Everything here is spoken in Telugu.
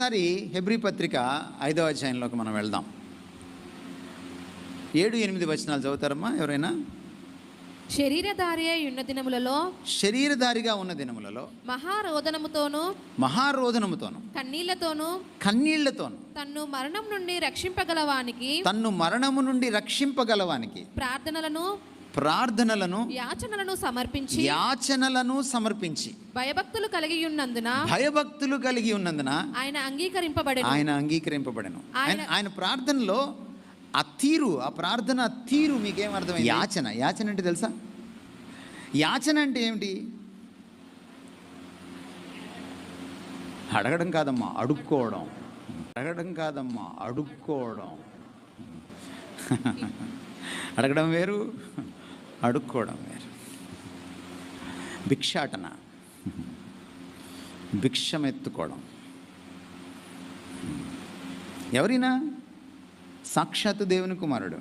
ఒకసారి హెబ్రీ పత్రిక 5వ అధ్యాయంలోకి మనం వెళ్దాం. 7-8 వచనాలు చదువుతారమ్మా ఎవరైనా? శరీరధారిగా ఉన్న దినములలో మహారోదనముతోను కన్నీళ్లతోను తన్ను మరణము నుండి రక్షింపగలవానికి ప్రార్థనలను యాచనలను సమర్పించి భయభక్తులు కలిగి ఉన్నందున ఆయన అంగీకరింపబడెను. ఆయన ప్రార్థనలో ఆ ప్రార్థన తీరు మీకేం అర్థమైంది? యాచన అంటే తెలుసా? యాచన అంటే ఏమిటి? అడగడం కాదమ్మా, అడుక్కోవడం. అడగడం వేరు, అడుక్కోవడం వేరు. భిక్షాటన, భిక్షమెత్తుకోవడం. ఎవరైనా సాక్షాత్తు దేవుని కుమారుడు